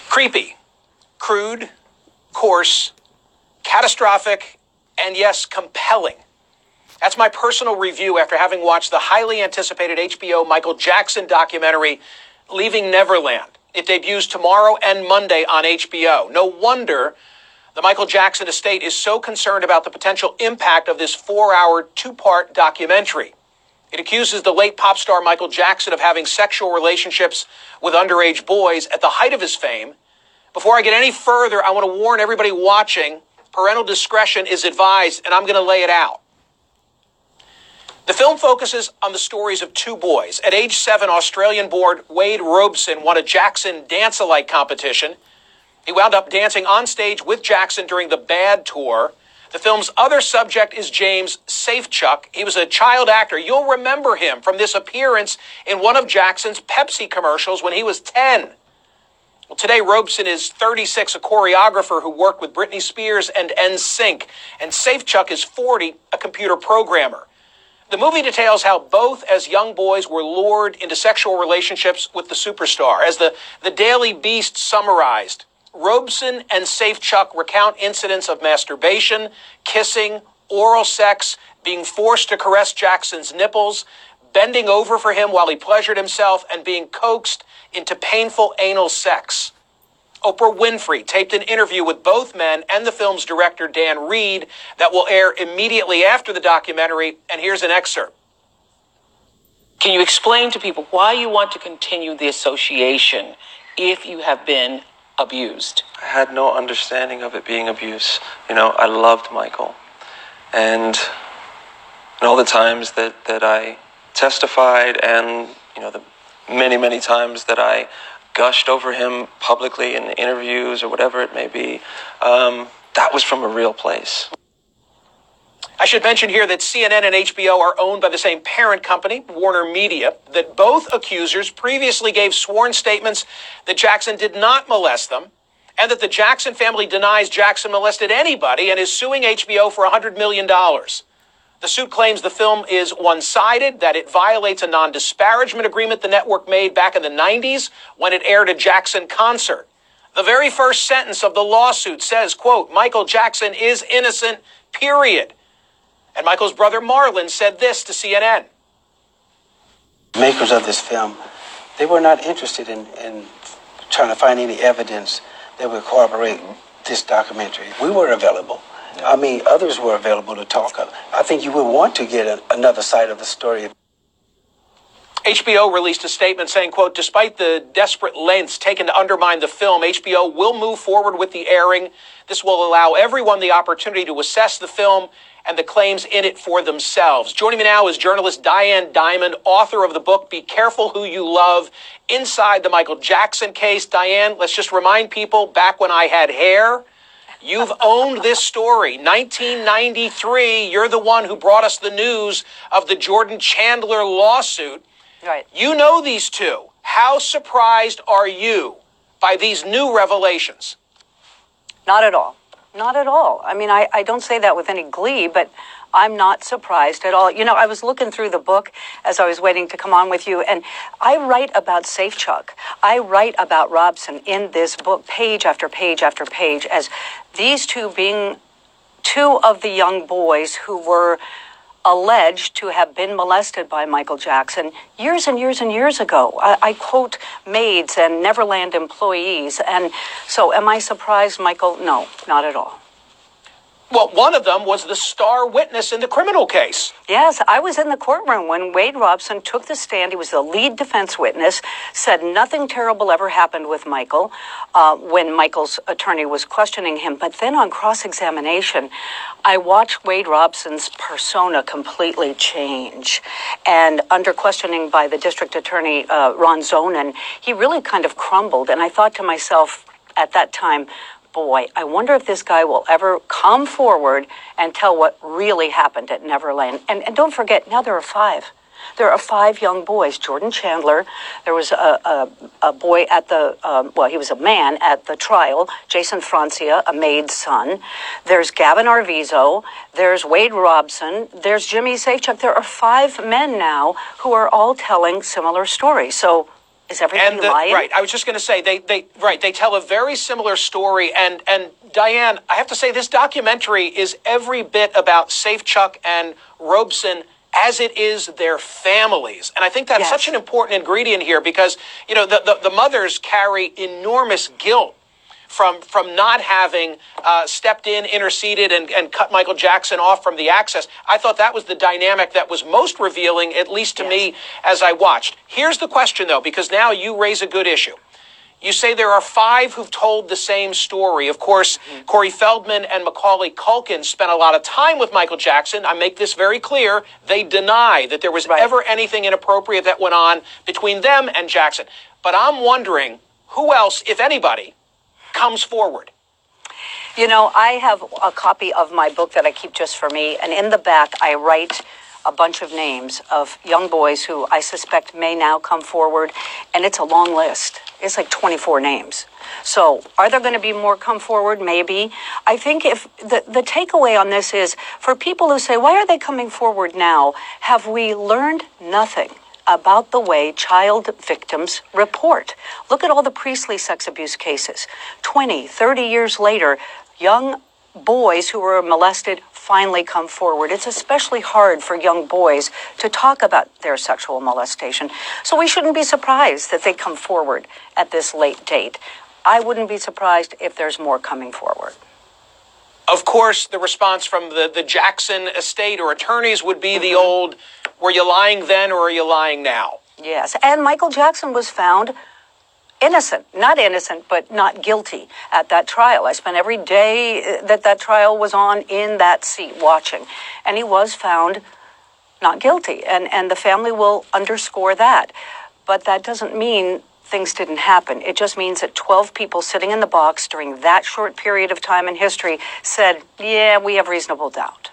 Creepy, crude, coarse, catastrophic, and yes, compelling. That's my personal review after having watched the highly anticipated HBO Michael Jackson documentary, Leaving Neverland. It debuts tomorrow and Monday on HBO. No wonder the Michael Jackson estate is so concerned about the potential impact of this 4-hour, 2-part documentary. It accuses the late pop star Michael Jackson of having sexual relationships with underage boys at the height of his fame. Before I get any further, I want to warn everybody watching, parental discretion is advised, and I'm going to lay it out. The film focuses on the stories of 2 boys. At age 7, Australian-born Wade Robson won a Jackson dance-alike competition. He wound up dancing on stage with Jackson during the Bad Tour. The film's other subject is James Safechuck. He was a child actor. You'll remember him from this appearance in one of Jackson's Pepsi commercials when he was 10. Well, today, Robeson is 36, a choreographer who worked with Britney Spears and NSYNC. And Safechuck is 40, a computer programmer. The movie details how both, as young boys, were lured into sexual relationships with the superstar. As the Daily Beast summarized, Robeson and Safechuck recount incidents of masturbation, kissing, oral sex, being forced to caress Jackson's nipples, bending over for him while he pleasured himself, and being coaxed into painful anal sex. Oprah Winfrey taped an interview with both men and the film's director, Dan Reed, that will air immediately after the documentary, and here's an excerpt. Can you explain to people why you want to continue the association if you have been abused? I had no understanding of it being abuse. I loved Michael. And all the times that I testified and, the many, many times that I gushed over him publicly in interviews or whatever it may be, that was from a real place. I should mention here that CNN and HBO are owned by the same parent company, Warner Media, that both accusers previously gave sworn statements that Jackson did not molest them, and that the Jackson family denies Jackson molested anybody and is suing HBO for $100 million. The suit claims the film is one-sided, that it violates a non-disparagement agreement the network made back in the 90s when it aired a Jackson concert. The very first sentence of the lawsuit says, quote, Michael Jackson is innocent, period. And Michael's brother Marlon said this to CNN. Makers of this film, they were not interested in trying to find any evidence that would corroborate this documentary. We were available. Others were available to talk of. I think you would want to get another side of the story. HBO released a statement saying, quote, despite the desperate lengths taken to undermine the film, HBO will move forward with the airing. This will allow everyone the opportunity to assess the film and the claims in it for themselves. Joining me now is journalist Diane Diamond, author of the book, Be Careful Who You Love, Inside the Michael Jackson Case. Diane, let's just remind people, back when I had hair, you've owned this story. 1993, you're the one who brought us the news of the Jordan Chandler lawsuit. Right. You know these two. How surprised are you by these new revelations? Not at all. Not at all. I don't say that with any glee, but I'm not surprised at all. I was looking through the book as I was waiting to come on with you, and I write about Safechuck. I write about Robson in this book, page after page after page, as these two being 2 of the young boys who were alleged to have been molested by Michael Jackson years and years and years ago. I quote maids and Neverland employees. And so am I surprised, Michael? No, not at all. Well, one of them was the star witness in the criminal case. Yes, I was in the courtroom when Wade Robson took the stand. He was the lead defense witness, said nothing terrible ever happened with Michael when Michael's attorney was questioning him. But then on cross-examination, I watched Wade Robson's persona completely change. And under questioning by the district attorney, Ron Zonin, he really kind of crumbled. And I thought to myself at that time, boy, I wonder if this guy will ever come forward and tell what really happened at Neverland. And don't forget, now there are 5. There are 5 young boys. Jordan Chandler, there was a boy at the, he was a man at the trial, Jason Francia, a maid's son. There's Gavin Arvizo. There's Wade Robson. There's Jimmy Safechuck. There are 5 men now who are all telling similar stories. So Is everybody lying? Right, I was just going to say, they tell a very similar story. And Diane, I have to say, this documentary is every bit about Safechuck and Robeson as it is their families. And I think that's such an important ingredient here because, you know, the mothers carry enormous guilt from not having stepped in, interceded, and cut Michael Jackson off from the access. I thought that was the dynamic that was most revealing, at least to me, as I watched. Here's the question, though, because now you raise a good issue. You say there are 5 who've told the same story. Of course, Corey Feldman and Macaulay Culkin spent a lot of time with Michael Jackson. I make this very clear. They deny that there was ever anything inappropriate that went on between them and Jackson. But I'm wondering who else, if anybody, comes forward. You know, I have a copy of my book that I keep just for me, and in the back I write a bunch of names of young boys who I suspect may now come forward, and it's a long list. It's like 24 names. So are there going to be more come forward? Maybe. I think if the takeaway on this is, for people who say, why are they coming forward now? Have we learned nothing about the way child victims report? Look at all the Priestley sex abuse cases. 20, 30 years later, young boys who were molested finally come forward. It's especially hard for young boys to talk about their sexual molestation. So we shouldn't be surprised that they come forward at this late date. I wouldn't be surprised if there's more coming forward. Of course, the response from the Jackson estate or attorneys would be the old, were you lying then or are you lying now? Yes, and Michael Jackson was found innocent, but not guilty at that trial. I spent every day that trial was on in that seat watching, and he was found not guilty, and the family will underscore that. But that doesn't mean things didn't happen. It just means that 12 people sitting in the box during that short period of time in history said, yeah, we have reasonable doubt.